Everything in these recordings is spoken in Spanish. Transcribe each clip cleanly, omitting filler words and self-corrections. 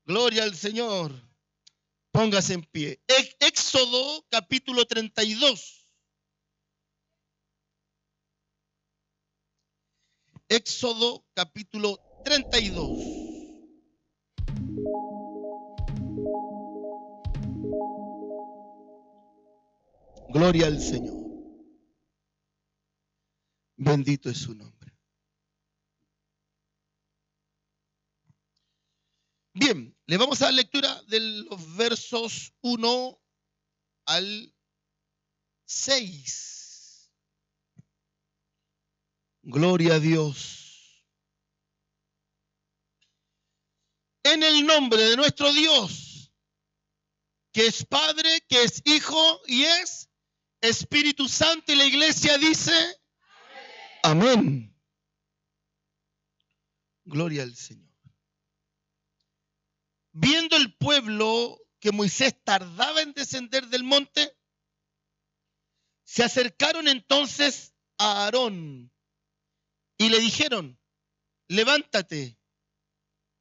Gloria al Señor. Póngase en pie. Éxodo capítulo 32. Éxodo capítulo 32. Gloria al Señor. Bendito es su nombre. Bien, le vamos a dar lectura de los versos 1 al 6. Gloria a Dios. En el nombre de nuestro Dios, que es Padre, que es Hijo y es Espíritu Santo, y la iglesia dice amén. Gloria al Señor. Viendo el pueblo que Moisés tardaba en descender del monte, se acercaron entonces a Aarón y le dijeron: levántate,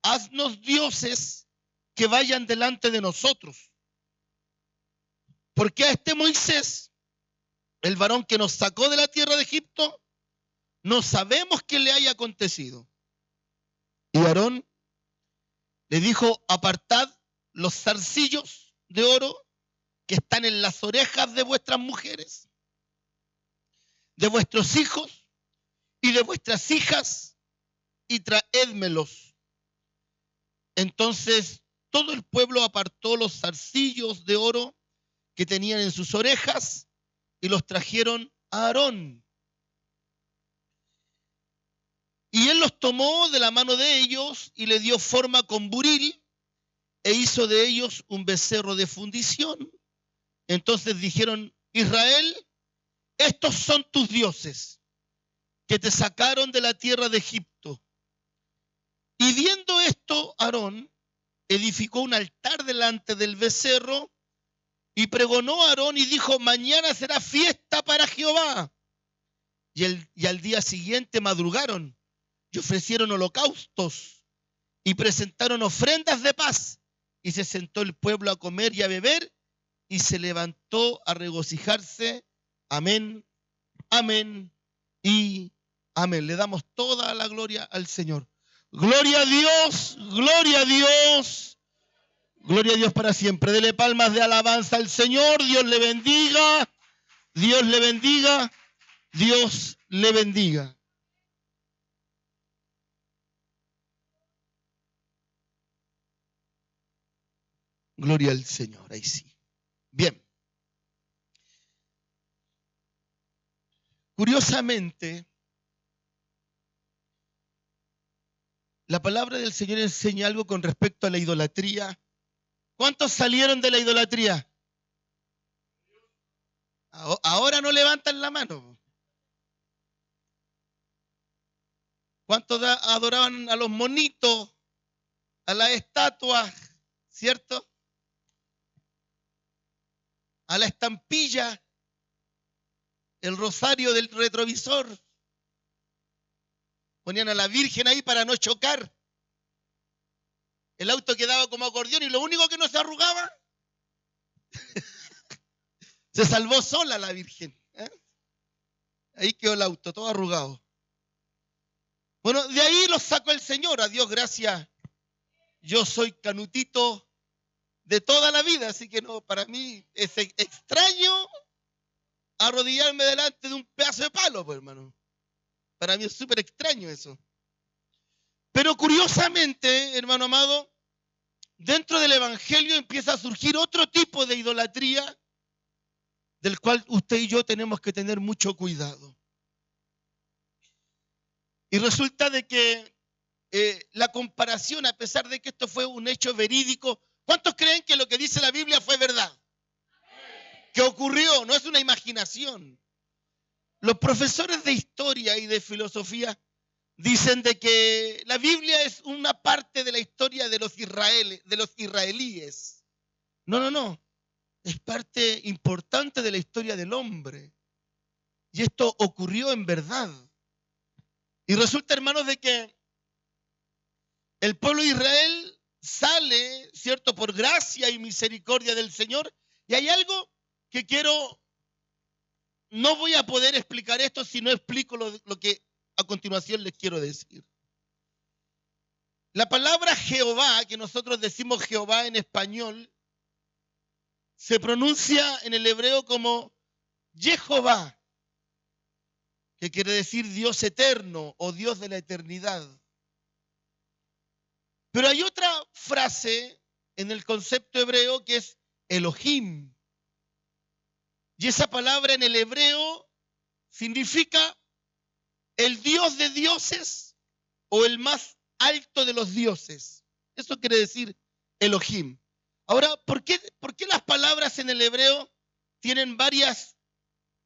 haznos dioses que vayan delante de nosotros. Porque a este Moisés, el varón que nos sacó de la tierra de Egipto, no sabemos qué le haya acontecido. Y Aarón le dijo: apartad los zarcillos de oro que están en las orejas de vuestras mujeres, de vuestros hijos y de vuestras hijas, y traédmelos. Entonces todo el pueblo apartó los zarcillos de oro que tenían en sus orejas y los trajeron a Aarón. Y él los tomó de la mano de ellos y le dio forma con buril e hizo de ellos un becerro de fundición. Entonces dijeron: Israel, estos son tus dioses que te sacaron de la tierra de Egipto. Y viendo esto, Aarón edificó un altar delante del becerro y pregonó a Aarón y dijo: mañana será fiesta para Jehová. Y al día siguiente madrugaron y ofrecieron holocaustos y presentaron ofrendas de paz. Y se sentó el pueblo a comer y a beber y se levantó a regocijarse. Amén, amén y amén. Le damos toda la gloria al Señor. Gloria a Dios, gloria a Dios, gloria a Dios para siempre. Dele palmas de alabanza al Señor. Dios le bendiga, Dios le bendiga, Dios le bendiga. Gloria al Señor, ahí sí. Bien. Curiosamente, la palabra del Señor enseña algo con respecto a la idolatría. ¿Cuántos salieron de la idolatría? Ahora no levantan la mano. ¿Cuántos adoraban a los monitos, a las estatuas, cierto? A la estampilla, el rosario del retrovisor. Ponían a la Virgen ahí para no chocar. El auto quedaba como acordeón y lo único que no se arrugaba, se salvó sola la Virgen. Ahí quedó el auto, todo arrugado. Bueno, de ahí los sacó el Señor, a Dios gracias. Yo soy canutito de toda la vida, así que no, para mí es extraño arrodillarme delante de un pedazo de palo, pues, hermano. Para mí es súper extraño eso. Pero curiosamente, hermano amado, dentro del Evangelio empieza a surgir otro tipo de idolatría del cual usted y yo tenemos que tener mucho cuidado. Y resulta de que la comparación, a pesar de que esto fue un hecho verídico, ¿cuántos creen que lo que dice la Biblia fue verdad? Que ocurrió, no es una imaginación. Los profesores de historia y de filosofía dicen de que la Biblia es una parte de la historia de los israelíes. No. Es parte importante de la historia del hombre. Y esto ocurrió en verdad. Y resulta, hermanos, de que el pueblo de Israel sale, ¿cierto?, por gracia y misericordia del Señor. Y hay algo que no voy a poder explicar esto si no explico lo que a continuación les quiero decir. La palabra Jehová, que nosotros decimos Jehová en español, se pronuncia en el hebreo como Jehová, que quiere decir Dios eterno o Dios de la eternidad. Pero hay otra frase en el concepto hebreo que es Elohim. Y esa palabra en el hebreo significa el Dios de dioses o el más alto de los dioses. Eso quiere decir Elohim. Ahora, ¿por qué las palabras en el hebreo tienen varias,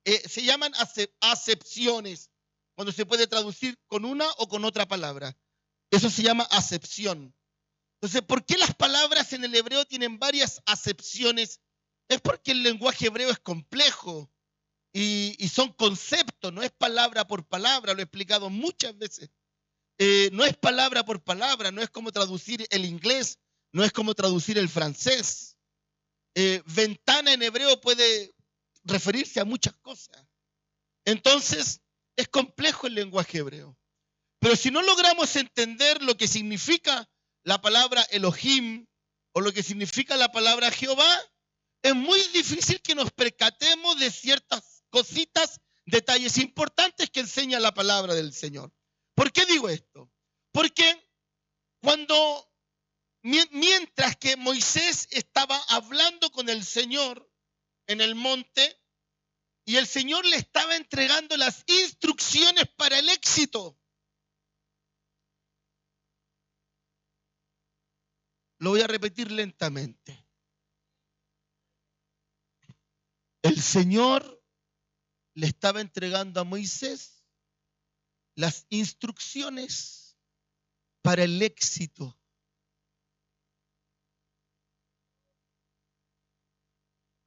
se llaman acepciones, cuando se puede traducir con una o con otra palabra? Eso se llama acepción. Entonces, ¿por qué las palabras en el hebreo tienen varias acepciones? Es porque el lenguaje hebreo es complejo y son conceptos, no es palabra por palabra, lo he explicado muchas veces. No es palabra por palabra, no es como traducir el inglés, no es como traducir el francés. Ventana en hebreo puede referirse a muchas cosas. Entonces, es complejo el lenguaje hebreo. Pero si no logramos entender lo que significa la palabra Elohim o lo que significa la palabra Jehová, es muy difícil que nos percatemos de ciertas cositas, detalles importantes que enseña la palabra del Señor. ¿Por qué digo esto? Porque mientras que Moisés estaba hablando con el Señor en el monte y el Señor le estaba entregando las instrucciones para el éxito, lo voy a repetir lentamente. El Señor le estaba entregando a Moisés las instrucciones para el éxito.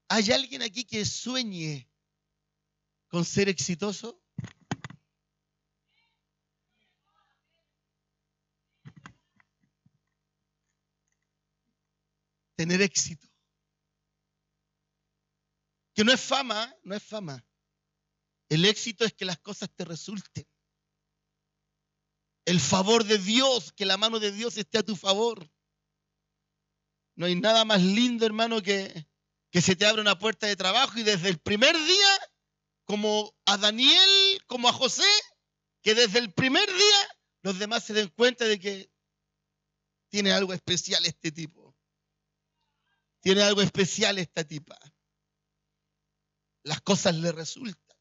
¿Hay alguien aquí que sueñe con ser exitoso? Tener éxito. Que no es fama, no es fama. El éxito es que las cosas te resulten. El favor de Dios, que la mano de Dios esté a tu favor. No hay nada más lindo, hermano, que se te abra una puerta de trabajo y desde el primer día, como a Daniel, como a José, que desde el primer día los demás se den cuenta de que tiene algo especial este tipo. Tiene algo especial esta tipa. Las cosas le resultan.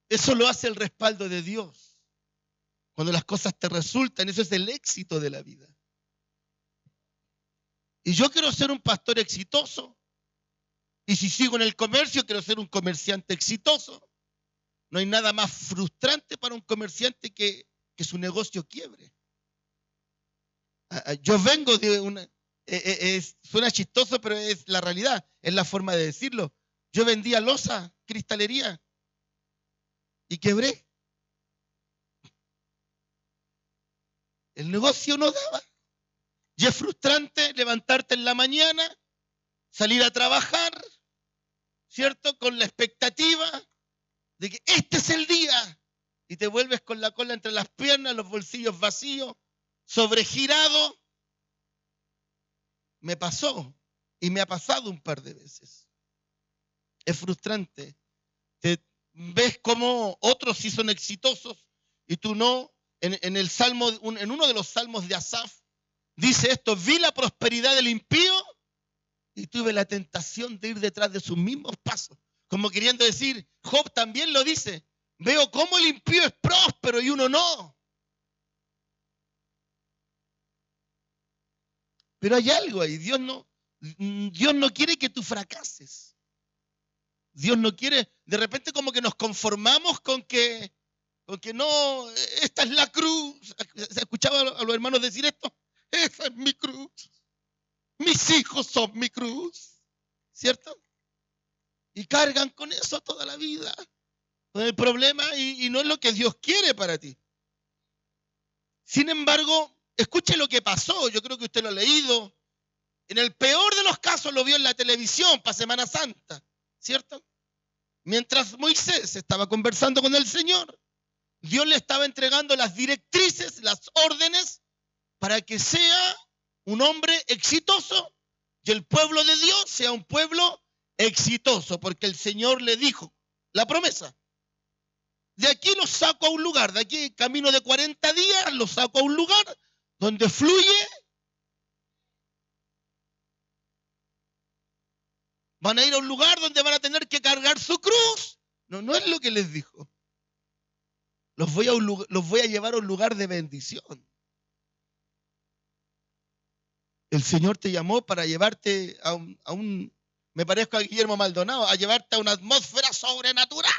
Eso lo hace el respaldo de Dios. Cuando las cosas te resultan, eso es el éxito de la vida. Y yo quiero ser un pastor exitoso. Y si sigo en el comercio, quiero ser un comerciante exitoso. No hay nada más frustrante para un comerciante que su negocio quiebre. Yo vengo de una... suena chistoso, pero es la realidad. Es la forma de decirlo. Yo vendía loza, cristalería. Y quebré. El negocio no daba. Y es frustrante levantarte en la mañana, salir a trabajar, ¿cierto? Con la expectativa de que este es el día. Y te vuelves con la cola entre las piernas, los bolsillos vacíos, sobregirado. Me pasó y me ha pasado un par de veces. Es frustrante. Te ves cómo otros sí son exitosos y tú no. En el salmo, en uno de los salmos de Asaf, dice esto: vi la prosperidad del impío y tuve la tentación de ir detrás de sus mismos pasos. Como queriendo decir, Job también lo dice, veo cómo el impío es próspero y uno no. Pero hay algo ahí, Dios no quiere que tú fracases. Dios no quiere, de repente como que nos conformamos con que no, esta es la cruz. ¿Se escuchaba a los hermanos decir esto? Esa es mi cruz. Mis hijos son mi cruz. ¿Cierto? Y cargan con eso toda la vida. Con el problema y no es lo que Dios quiere para ti. Sin embargo, escuche lo que pasó, yo creo que usted lo ha leído. En el peor de los casos lo vio en la televisión para Semana Santa, ¿cierto? Mientras Moisés estaba conversando con el Señor, Dios le estaba entregando las directrices, las órdenes, para que sea un hombre exitoso y el pueblo de Dios sea un pueblo exitoso, porque el Señor le dijo la promesa. De aquí los saco a un lugar, de aquí camino de 40 días, los saco a un lugar donde fluye. Van a ir a un lugar donde van a tener que cargar su cruz. No, no es lo que les dijo. Los voy a llevar a un lugar de bendición. El Señor te llamó para llevarte me parezco a Guillermo Maldonado, a llevarte a una atmósfera sobrenatural.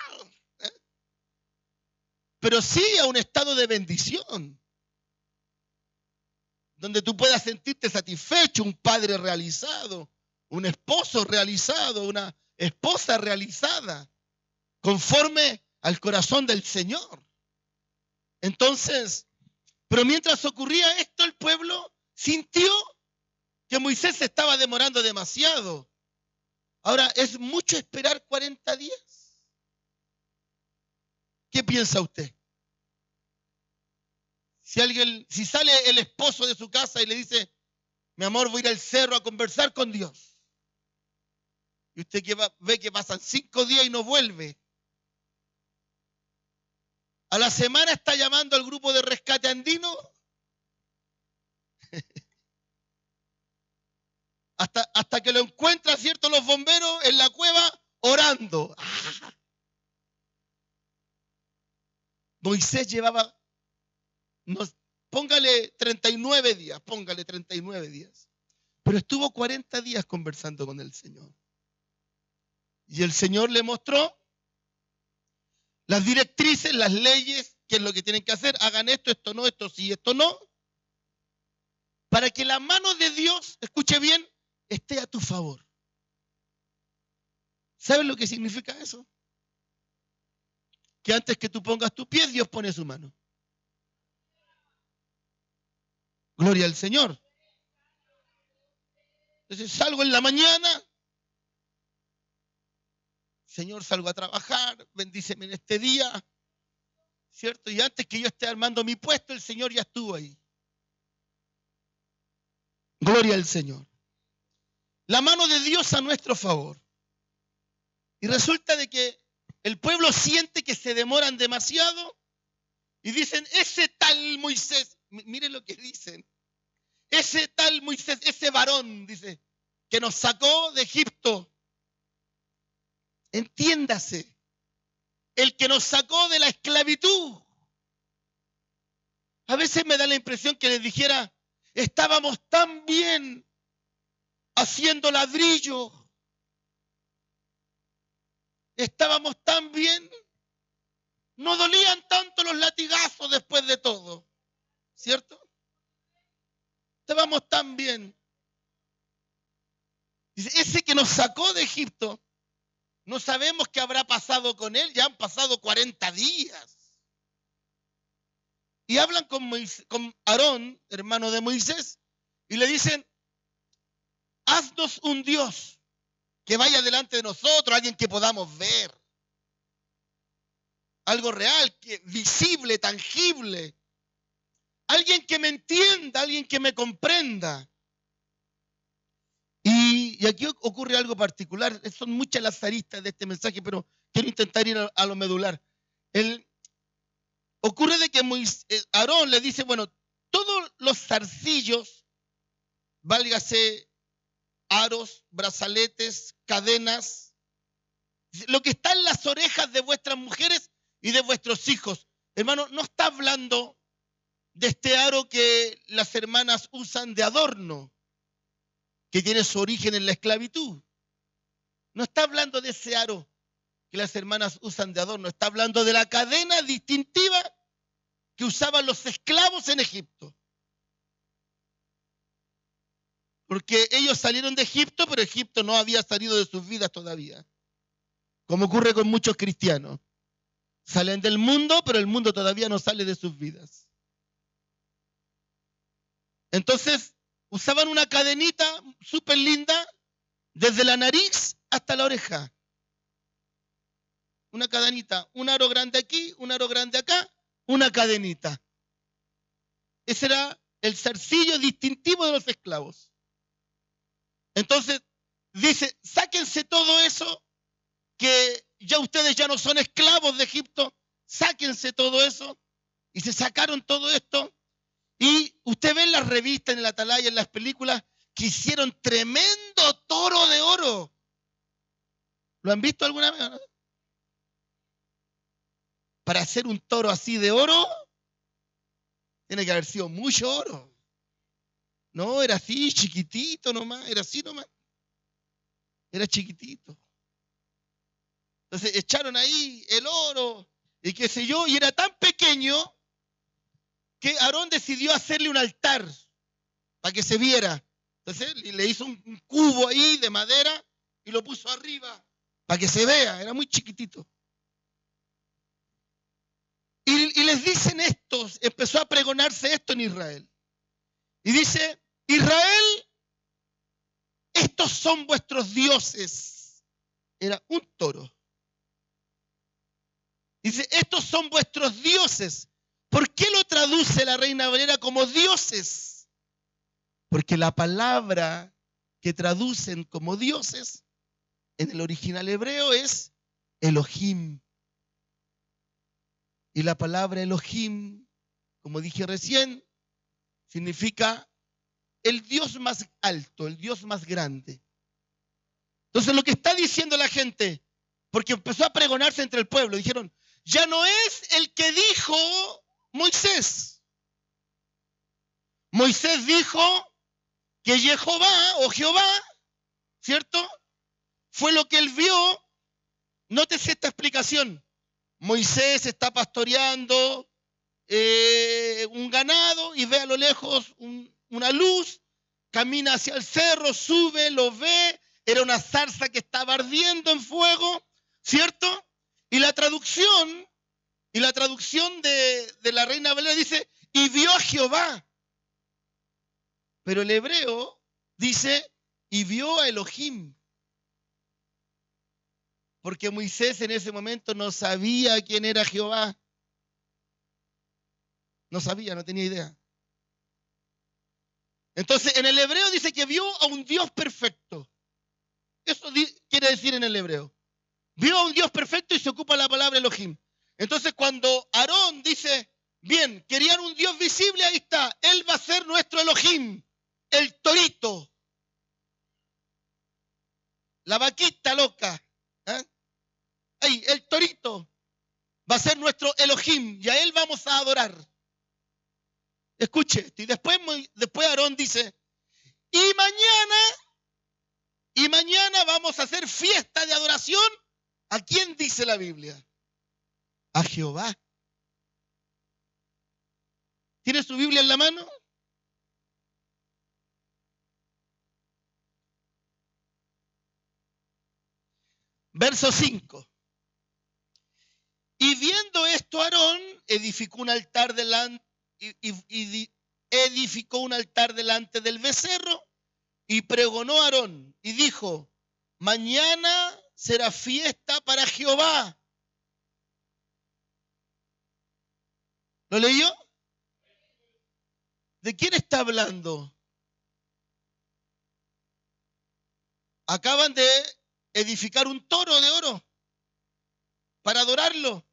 Pero sí a un estado de bendición, donde tú puedas sentirte satisfecho, un padre realizado, un esposo realizado, una esposa realizada, conforme al corazón del Señor. Entonces, pero mientras ocurría esto, el pueblo sintió que Moisés se estaba demorando demasiado. Ahora, ¿es mucho esperar 40 días? ¿Qué piensa usted? Si sale el esposo de su casa y le dice, mi amor, voy a ir al cerro a conversar con Dios. Y usted ve que pasan 5 días y no vuelve. A la semana está llamando al grupo de rescate andino. hasta que lo encuentran, ¿cierto?, los bomberos en la cueva orando. Moisés llevaba, póngale 39 días. Pero estuvo 40 días conversando con el Señor. Y el Señor le mostró las directrices, las leyes, qué es lo que tienen que hacer. Hagan esto, esto no, esto sí, esto no. Para que la mano de Dios, escuche bien, esté a tu favor. ¿Sabes lo que significa eso? Que antes que tú pongas tu pie, Dios pone su mano. Gloria al Señor. Entonces salgo en la mañana. Señor, salgo a trabajar, bendíceme en este día. ¿Cierto? Y antes que yo esté armando mi puesto, el Señor ya estuvo ahí. Gloria al Señor. La mano de Dios a nuestro favor. Y resulta de que el pueblo siente que se demoran demasiado y dicen, ese tal Moisés, miren lo que dicen, ese tal Moisés, ese varón, dice, que nos sacó de Egipto, entiéndase, el que nos sacó de la esclavitud. A veces me da la impresión que les dijera, estábamos tan bien haciendo ladrillo, estábamos tan bien, no dolían tanto los latigazos después de todo, ¿cierto? Estábamos tan bien. Dice, ese que nos sacó de Egipto, no sabemos qué habrá pasado con él, ya han pasado 40 días. Y hablan con Aarón, hermano de Moisés, y le dicen, haznos un Dios que vaya delante de nosotros, alguien que podamos ver. Algo real, visible, tangible. Alguien que me entienda, alguien que me comprenda. Y aquí ocurre algo particular. Son muchas las aristas de este mensaje, pero quiero intentar ir a lo medular. Ocurre de que Aarón le dice, bueno, todos los zarcillos, válgase aros, brazaletes, cadenas, lo que está en las orejas de vuestras mujeres y de vuestros hijos. Hermano, no está hablando de este aro que las hermanas usan de adorno, que tiene su origen en la esclavitud. No está hablando de ese aro que las hermanas usan de adorno, está hablando de la cadena distintiva que usaban los esclavos en Egipto. Porque ellos salieron de Egipto, pero Egipto no había salido de sus vidas todavía. Como ocurre con muchos cristianos. Salen del mundo, pero el mundo todavía no sale de sus vidas. Entonces usaban una cadenita súper linda desde la nariz hasta la oreja. Una cadenita, un aro grande aquí, un aro grande acá, una cadenita. Ese era el zarcillo distintivo de los esclavos. Entonces dice, sáquense todo eso, que ya ustedes ya no son esclavos de Egipto, sáquense todo eso. Y se sacaron todo esto. Y usted ve en las revistas, en la atalaya, en las películas, que hicieron tremendo toro de oro. ¿Lo han visto alguna vez? ¿No? Para hacer un toro así de oro, tiene que haber sido mucho oro. No, era así, chiquitito nomás, era así nomás. Era chiquitito. Entonces echaron ahí el oro y qué sé yo, y era tan pequeño que Aarón decidió hacerle un altar para que se viera. Entonces le hizo un cubo ahí de madera y lo puso arriba para que se vea, era muy chiquitito. Y les dicen estos, empezó a pregonarse esto en Israel. Y dice, Israel, estos son vuestros dioses. Era un toro. Dice, estos son vuestros dioses. ¿Por qué lo traduce la Reina Valera como dioses? Porque la palabra que traducen como dioses en el original hebreo es Elohim. Y la palabra Elohim, como dije recién, significa el Dios más alto, el Dios más grande. Entonces lo que está diciendo la gente, porque empezó a pregonarse entre el pueblo, dijeron, ya no es el que dijo Moisés. Moisés dijo que Jehová o Jehová, ¿cierto? Fue lo que él vio. Nótese esta explicación. Moisés está pastoreando un ganado y ve a lo lejos una luz, camina hacia el cerro, sube, lo ve, era una zarza que estaba ardiendo en fuego, ¿cierto? Y la traducción de la Reina Valera dice, y vio a Jehová. Pero el hebreo dice, y vio a Elohim. Porque Moisés en ese momento no sabía quién era Jehová. No sabía, no tenía idea. Entonces, en el hebreo dice que vio a un Dios perfecto. Eso quiere decir en el hebreo. Vio a un Dios perfecto y se ocupa la palabra Elohim. Entonces, cuando Aarón dice, bien, querían un Dios visible, ahí está. Él va a ser nuestro Elohim, el torito, la vaquita loca. ¿Eh? Ahí, el torito va a ser nuestro Elohim y a él vamos a adorar. Escuche esto. Y después Aarón dice, y mañana vamos a hacer fiesta de adoración. ¿A quién dice la Biblia? A Jehová. ¿Tiene su Biblia en la mano? Verso 5. Y viendo esto, Aarón edificó un altar delante del becerro y pregonó a Aarón y dijo, mañana será fiesta para Jehová. ¿Lo leyó? ¿De quién está hablando? Acaban de edificar un toro de oro para adorarlo.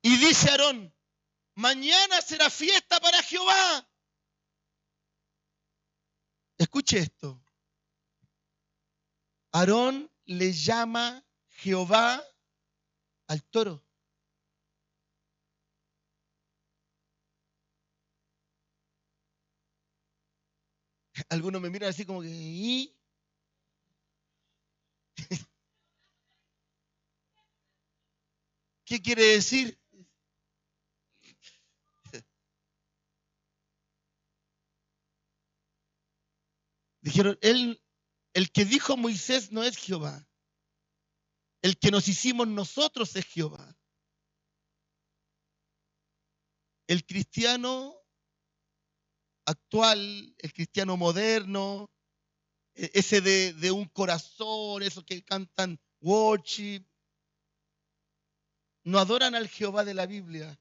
Y dice Aarón, mañana será fiesta para Jehová. Escuche esto. Aarón le llama Jehová al toro. Algunos me miran así como que, ¿y? ¿Qué quiere decir? Dijeron, el que dijo Moisés no es Jehová. El que nos hicimos nosotros es Jehová. El cristiano actual, el cristiano moderno, ese de un corazón, esos que cantan worship, no adoran al Jehová de la Biblia,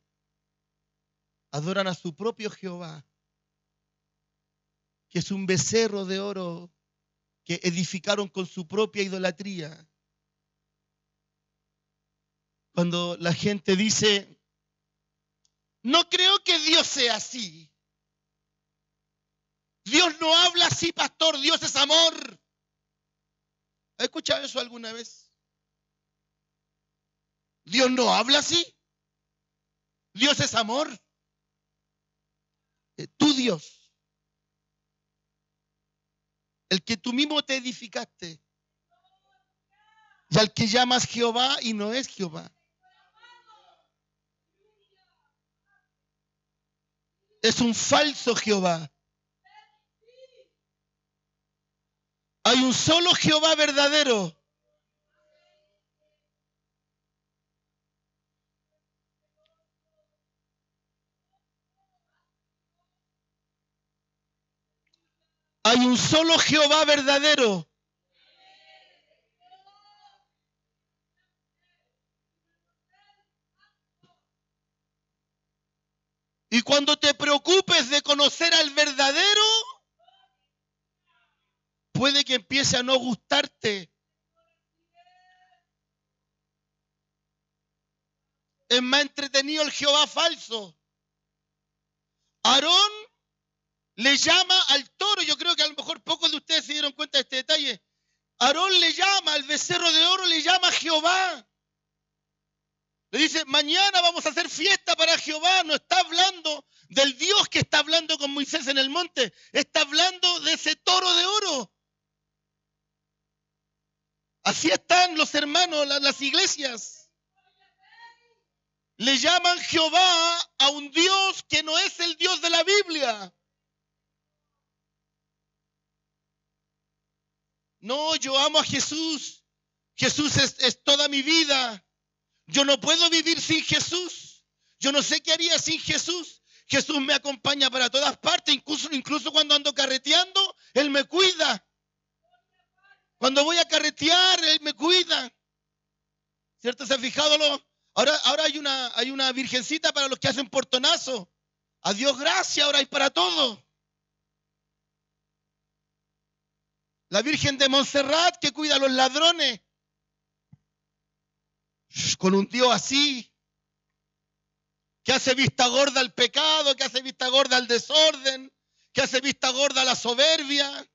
adoran a su propio Jehová, que es un becerro de oro que edificaron con su propia idolatría. Cuando la gente dice, no creo que Dios sea así. Dios no habla así, pastor, Dios es amor. ¿Ha escuchado eso alguna vez? Dios no habla así. Dios es amor. Tu Dios, el que tú mismo te edificaste, y al que llamas Jehová y no es Jehová. Es un falso Jehová. Hay un solo Jehová verdadero. Hay un solo Jehová verdadero. Y cuando te preocupes de conocer al verdadero, puede que empiece a no gustarte. Es más entretenido el Jehová falso. Aarón le llama al toro. Yo creo que a lo mejor pocos de ustedes se dieron cuenta de este detalle. Aarón le llama al becerro de oro, le llama a Jehová. Le dice, mañana vamos a hacer fiesta para Jehová. No está hablando del Dios que está hablando con Moisés en el monte. Está hablando de ese toro de oro. Así están los hermanos, las iglesias. Le llaman Jehová a un Dios que no es el Dios de la Biblia. No, yo amo a Jesús. Jesús es toda mi vida. Yo no puedo vivir sin Jesús. Yo no sé qué haría sin Jesús. Jesús me acompaña para todas partes, incluso cuando ando carreteando, Él me cuida. Cuando voy a carretear, Él me cuida. ¿Cierto? ¿Se ha fijado? Ahora hay una virgencita para los que hacen portonazo. A Dios gracias, ahora hay para todo. La Virgen de Montserrat que cuida a los ladrones. Con un Dios así, que hace vista gorda al pecado, que hace vista gorda al desorden, que hace vista gorda a la soberbia.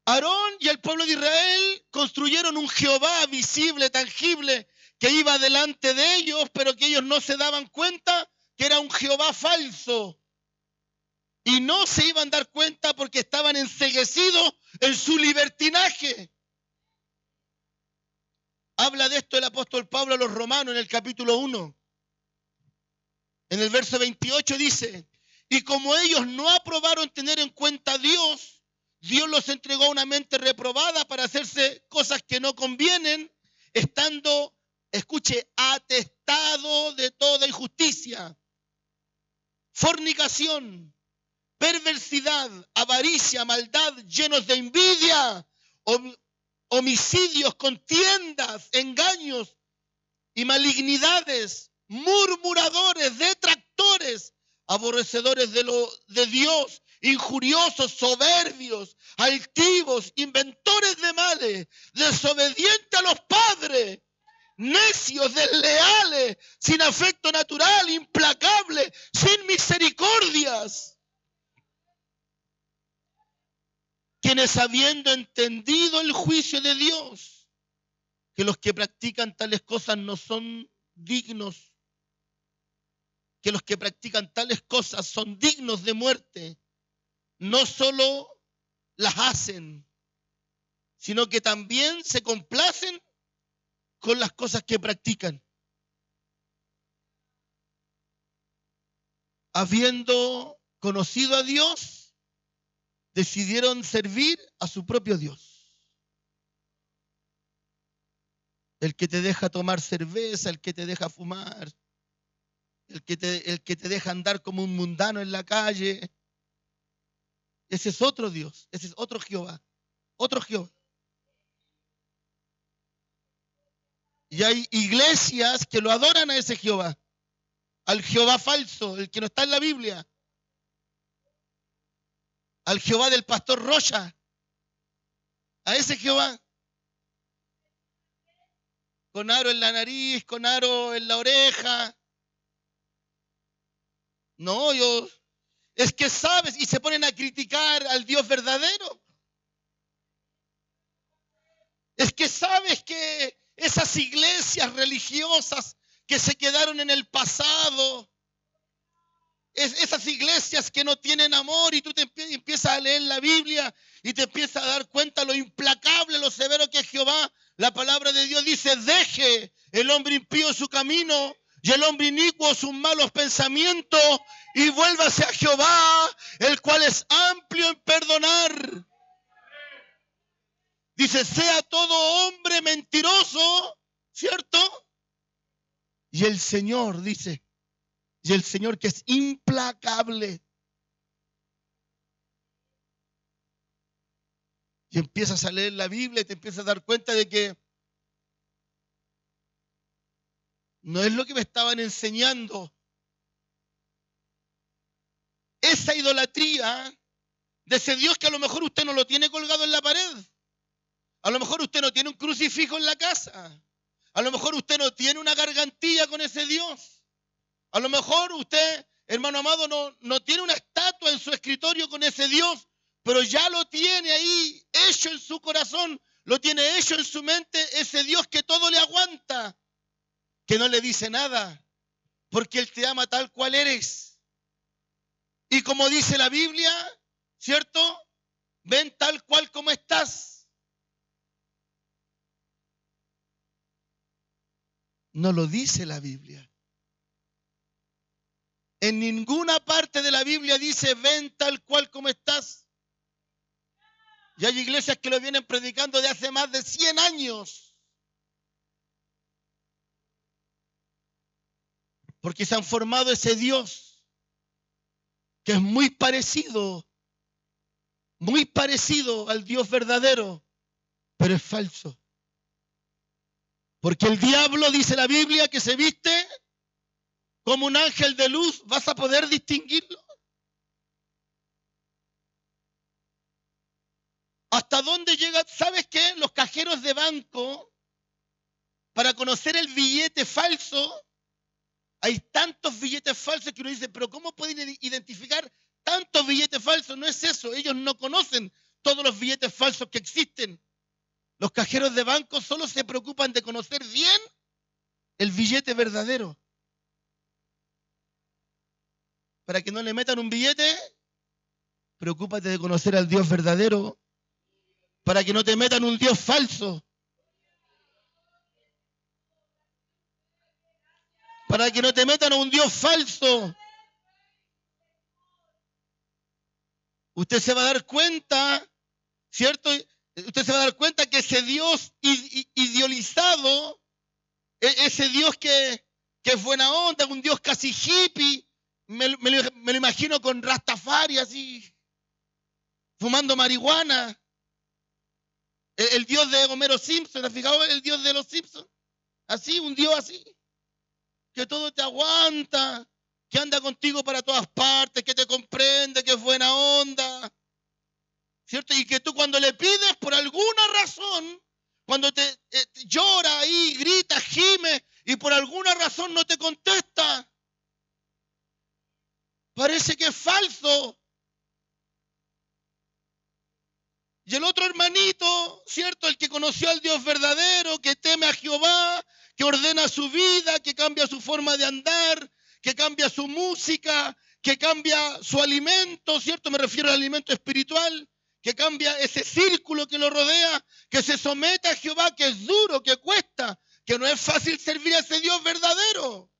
Aarón y el pueblo de Israel construyeron un Jehová visible, tangible, que iba delante de ellos, pero que ellos no se daban cuenta que era un Jehová falso. Y no se iban a dar cuenta porque estaban enceguecidos en su libertinaje. Habla de esto el apóstol Pablo a los romanos en el capítulo 1. En el verso 28 dice, y como ellos no aprobaron tener en cuenta a Dios, Dios los entregó a una mente reprobada para hacerse cosas que no convienen, estando, escuche, atestado de toda injusticia, fornicación, perversidad, avaricia, maldad, llenos de envidia, homicidios, contiendas, engaños y malignidades, murmuradores, detractores, aborrecedores de Dios, injuriosos, soberbios, altivos, inventores de males, desobedientes a los padres, necios, desleales, sin afecto natural, implacables, sin misericordias, quienes habiendo entendido el juicio de Dios, que los que practican tales cosas no son dignos, que los que practican tales cosas son dignos de muerte, no solo las hacen, sino que también se complacen con las cosas que practican. Habiendo conocido a Dios, decidieron servir a su propio Dios. El que te deja tomar cerveza, el que te deja fumar, el que te deja andar como un mundano en la calle. Ese es otro Dios, ese es otro Jehová, otro Jehová. Y hay iglesias que lo adoran a ese Jehová, al Jehová falso, el que no está en la Biblia, al Jehová del pastor Rocha, a ese Jehová. Con aro en la nariz, con aro en la oreja. No, es que sabes, y se ponen a criticar al Dios verdadero. Es que sabes que esas iglesias religiosas que se quedaron en el pasado, esas iglesias que no tienen amor, y tú te empiezas a leer la Biblia y te empiezas a dar cuenta lo implacable, lo severo que es Jehová. La palabra de Dios dice: deje el hombre impío su camino y el hombre inicuo sus malos pensamientos, y vuélvase a Jehová, el cual es amplio en perdonar. Dice: sea todo hombre mentiroso, ¿cierto? Y el Señor dice, y el Señor que es implacable. Y empiezas a leer la Biblia y te empiezas a dar cuenta de que no es lo que me estaban enseñando. Esa idolatría de ese Dios que a lo mejor usted no lo tiene colgado en la pared. A lo mejor usted no tiene un crucifijo en la casa. A lo mejor usted no tiene una gargantilla con ese Dios. A lo mejor usted, hermano amado, no tiene una estatua en su escritorio con ese Dios, pero ya lo tiene ahí hecho en su corazón, lo tiene hecho en su mente, ese Dios que todo le aguanta, que no le dice nada, porque Él te ama tal cual eres. Y como dice la Biblia, ¿cierto? Ven tal cual como estás. No lo dice la Biblia. En ninguna parte de la Biblia dice: ven tal cual como estás. Y hay iglesias que lo vienen predicando de hace más de 100 años. Porque se han formado ese Dios que es muy parecido al Dios verdadero, pero es falso. Porque el diablo, dice la Biblia, que se viste como un ángel de luz. ¿Vas a poder distinguirlo? ¿Hasta dónde llega? ¿Sabes qué? Los cajeros de banco, para conocer el billete falso, hay tantos billetes falsos que uno dice: pero ¿cómo pueden identificar tantos billetes falsos? No es eso, ellos no conocen todos los billetes falsos que existen. Los cajeros de banco solo se preocupan de conocer bien el billete verdadero. Para que no le metan un billete, preocúpate de conocer al Dios verdadero, para que no te metan un Dios falso. Para que no te metan a un Dios falso. Usted se va a dar cuenta, ¿cierto? Usted se va a dar cuenta que ese Dios idealizado, ese Dios que es buena onda, un Dios casi hippie, me lo imagino con Rastafari así, fumando marihuana. El Dios de Homero Simpson, ¿has fijado? El Dios de los Simpsons. Así, un Dios así, que todo te aguanta, que anda contigo para todas partes, que te comprende, que es buena onda, ¿cierto? Y que tú cuando le pides por alguna razón, cuando te llora ahí, grita, gime, y por alguna razón no te contesta, parece que es falso. Y el otro hermanito, ¿cierto? El que conoció al Dios verdadero, que teme a Jehová, que ordena su vida, que cambia su forma de andar, que cambia su música, que cambia su alimento, ¿cierto? Me refiero al alimento espiritual, que cambia ese círculo que lo rodea, que se somete a Jehová, que es duro, que cuesta, que no es fácil servir a ese Dios verdadero.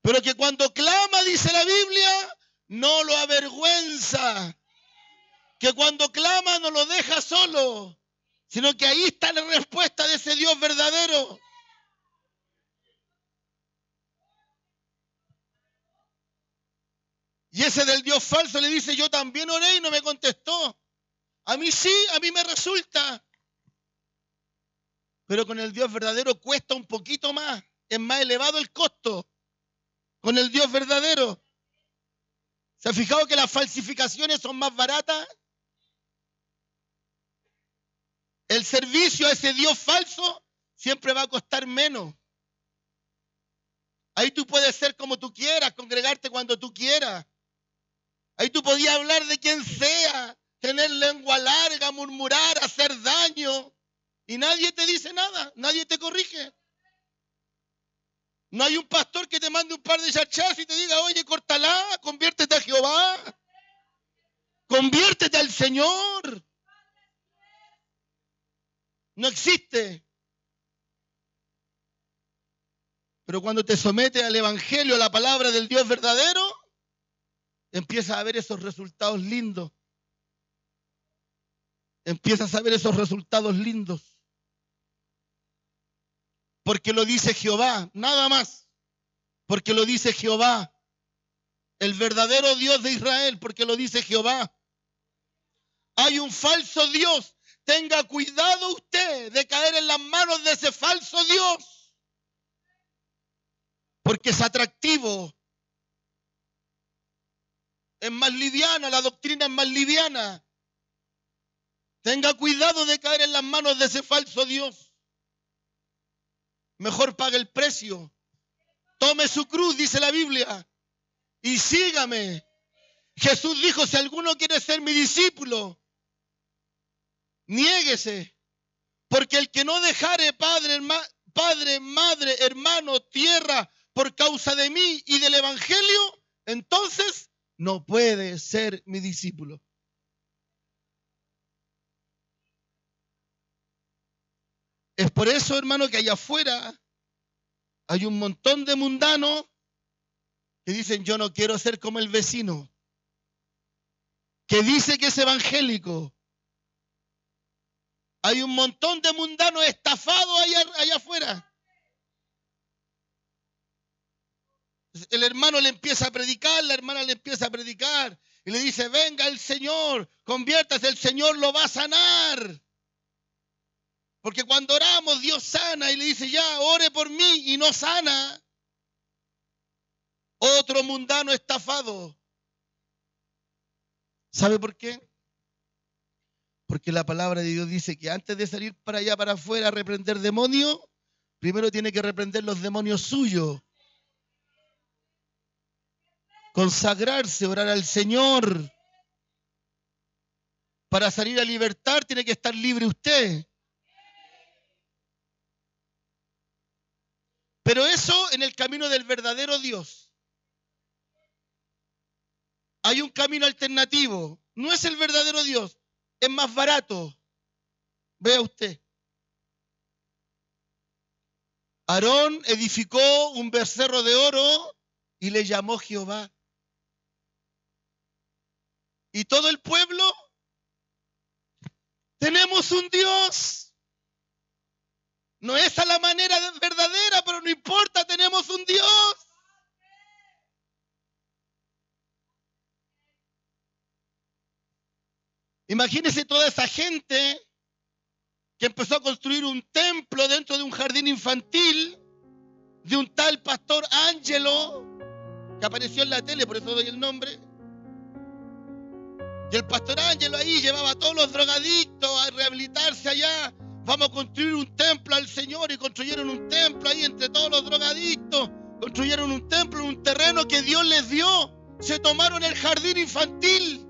Pero que cuando clama, dice la Biblia, no lo avergüenza. Que cuando clama no lo deja solo, sino que ahí está la respuesta de ese Dios verdadero. Y ese del Dios falso le dice, yo también oré y no me contestó. A mí sí, a mí me resulta. Pero con el Dios verdadero cuesta un poquito más. Es más elevado el costo con el Dios verdadero. ¿Se ha fijado que las falsificaciones son más baratas? El servicio a ese Dios falso siempre va a costar menos. Ahí tú puedes ser como tú quieras, congregarte cuando tú quieras. Ahí tú podías hablar de quien sea, tener lengua larga, murmurar, hacer daño. Y nadie te dice nada, nadie te corrige. No hay un pastor que te mande un par de chachazos y te diga, oye, córtala, conviértete a Jehová. Conviértete al Señor. No existe. Pero cuando te sometes al Evangelio, a la palabra del Dios verdadero, empiezas a ver esos resultados lindos. Empiezas a ver esos resultados lindos. Porque lo dice Jehová, nada más. Porque lo dice Jehová, el verdadero Dios de Israel, porque lo dice Jehová. Hay un falso Dios. Tenga cuidado usted de caer en las manos de ese falso Dios. Porque es atractivo. Es más liviana, la doctrina es más liviana. Tenga cuidado de caer en las manos de ese falso Dios. Mejor pague el precio. Tome su cruz, dice la Biblia, y sígame. Jesús dijo, si alguno quiere ser mi discípulo, niéguese. Porque el que no dejare padre, madre, hermano, tierra, por causa de mí y del Evangelio, entonces no puede ser mi discípulo. Es por eso, hermano, que allá afuera hay un montón de mundanos que dicen, yo no quiero ser como el vecino, que dice que es evangélico. Hay un montón de mundanos estafados allá afuera. El hermano le empieza a predicar, la hermana le empieza a predicar y le dice, venga el Señor, conviértase, el Señor lo va a sanar. Porque cuando oramos, Dios sana y le dice, ya, ore por mí y no sana. Otro mundano estafado. ¿Sabe por qué? Porque la palabra de Dios dice que antes de salir para allá, para afuera, a reprender demonios, primero tiene que reprender los demonios suyos. Consagrarse, orar al Señor. Para salir a libertar tiene que estar libre usted. Pero eso en el camino del verdadero Dios. Hay un camino alternativo. No es el verdadero Dios. Es más barato. Vea usted. Aarón edificó un becerro de oro y le llamó Jehová. Y todo el pueblo, tenemos un Dios. No es a la manera verdadera, pero no importa, tenemos un Dios. Imagínese toda esa gente que empezó a construir un templo dentro de un jardín infantil de un tal pastor Ángelo, que apareció en la tele, por eso doy el nombre. Y el pastor Ángelo ahí llevaba a todos los drogadictos a rehabilitarse allá. Vamos a construir un templo al Señor, y construyeron un templo ahí entre todos los drogadictos. Construyeron un templo, un terreno que Dios les dio. Se tomaron el jardín infantil.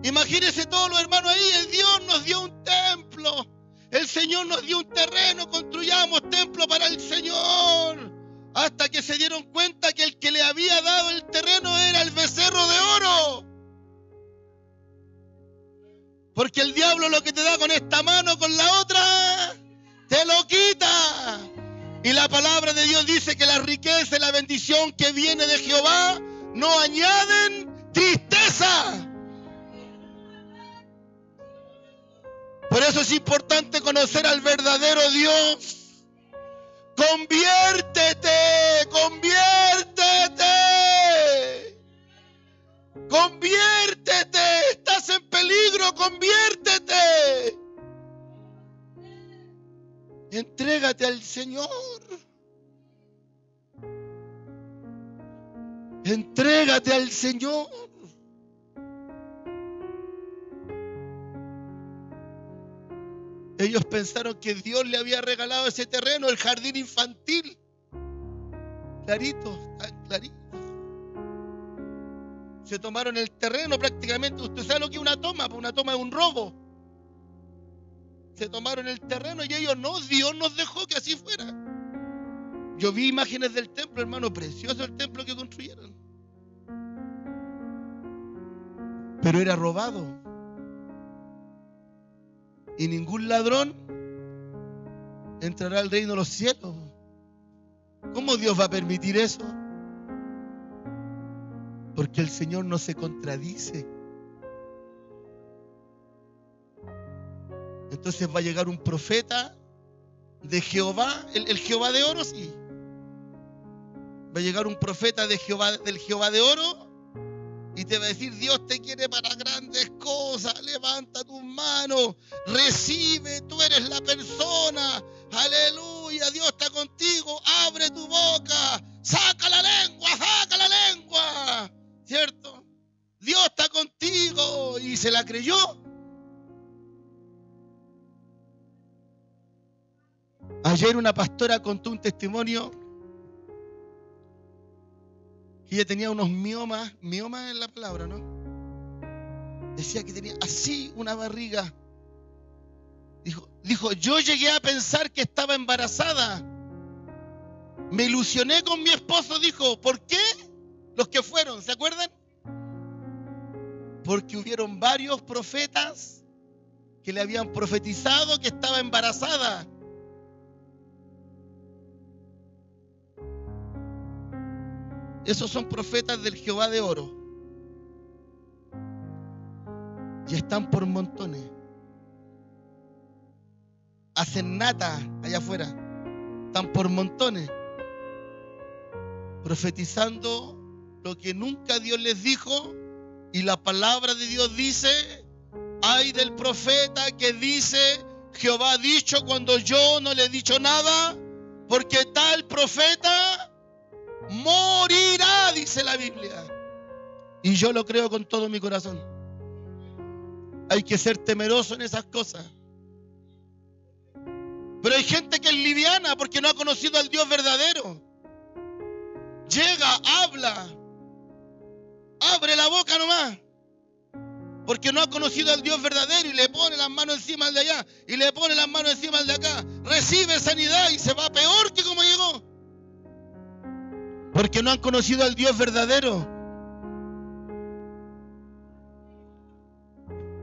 Imagínense todos los hermanos ahí. El Dios nos dio un templo. El Señor nos dio un terreno. Construyamos templo para el Señor. Hasta que se dieron cuenta que el que le había dado el terreno era el becerro de oro. Porque el diablo lo que te da con esta mano, con la otra, te lo quita. Y la palabra de Dios dice que la riqueza y la bendición que viene de Jehová no añaden tristeza. Por eso es importante conocer al verdadero Dios. Conviértete, conviértete. pero conviértete. Entrégate al Señor. Entrégate al Señor. Ellos pensaron que Dios le había regalado ese terreno, el jardín infantil. Clarito, tan clarito. Se tomaron el terreno prácticamente. Usted sabe lo que es una toma. Una toma es un robo. Se tomaron el terreno y ellos no. Dios nos dejó que así fuera. Yo vi imágenes del templo, hermano. Precioso el templo que construyeron. Pero era robado. Y ningún ladrón entrará al reino de los cielos. ¿Cómo Dios va a permitir eso? Porque el Señor no se contradice. Entonces va a llegar un profeta de Jehová, el Jehová de oro, sí. Va a llegar un profeta de Jehová, del Jehová de oro, y te va a decir: Dios te quiere para grandes cosas, levanta tus manos, recibe, tú eres la persona, aleluya, Dios está contigo, abre tu boca, saca la lengua, ¿cierto? Dios está contigo, y se la creyó. Ayer una pastora contó un testimonio que ella tenía unos miomas en la palabra, ¿no? Decía que tenía así una barriga. Dijo, yo llegué a pensar que estaba embarazada. Me ilusioné con mi esposo, dijo. ¿Por qué? Los que fueron, ¿se acuerdan? Porque hubieron varios profetas que le habían profetizado que estaba embarazada. Esos son profetas del Jehová de oro. Y están por montones. Hacen nata allá afuera. Están por montones. Profetizando lo que nunca Dios les dijo. Y la palabra de Dios dice: ay del profeta que dice: Jehová ha dicho cuando yo no le he dicho nada, porque tal profeta morirá, dice la Biblia. Y yo lo creo con todo mi corazón. Hay que ser temeroso en esas cosas. Pero hay gente que es liviana porque no ha conocido al Dios verdadero. Llega, habla, abre la boca nomás, porque no ha conocido al Dios verdadero, y le pone las manos encima al de allá y le pone las manos encima al de acá. Recibe sanidad y se va peor que como llegó. Porque no han conocido al Dios verdadero.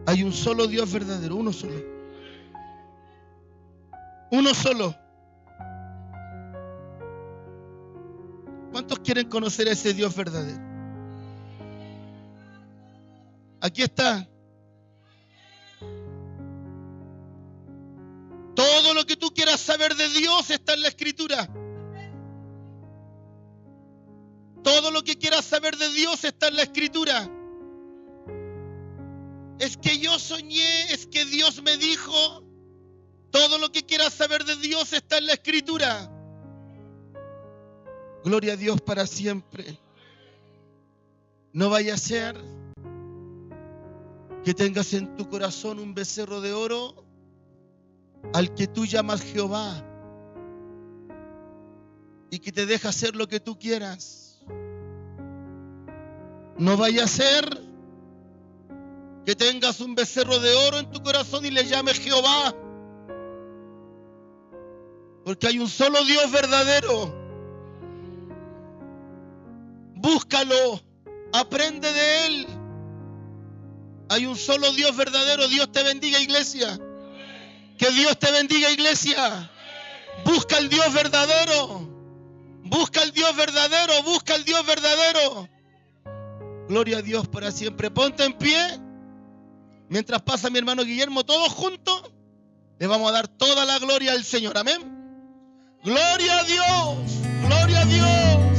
Hay un solo Dios verdadero, uno solo. Uno solo. ¿Cuántos quieren conocer a ese Dios verdadero? Aquí está. Todo lo que tú quieras saber de Dios está en la Escritura. Todo lo que quieras saber de Dios está en la Escritura. Es que yo soñé, es que Dios me dijo. Todo lo que quieras saber de Dios está en la Escritura. Gloria a Dios para siempre. No vaya a ser que tengas en tu corazón un becerro de oro al que tú llamas Jehová y que te deja hacer lo que tú quieras. No vaya a ser que tengas un becerro de oro en tu corazón y le llames Jehová, porque hay un solo Dios verdadero. Búscalo, aprende de Él. Hay un solo Dios verdadero. Dios te bendiga, iglesia. Que Dios te bendiga, iglesia. Busca el Dios verdadero. Busca el Dios verdadero. Busca el Dios verdadero. Gloria a Dios para siempre. Ponte en pie. Mientras pasa mi hermano Guillermo, todos juntos le vamos a dar toda la gloria al Señor. Amén. Gloria a Dios. Gloria a Dios.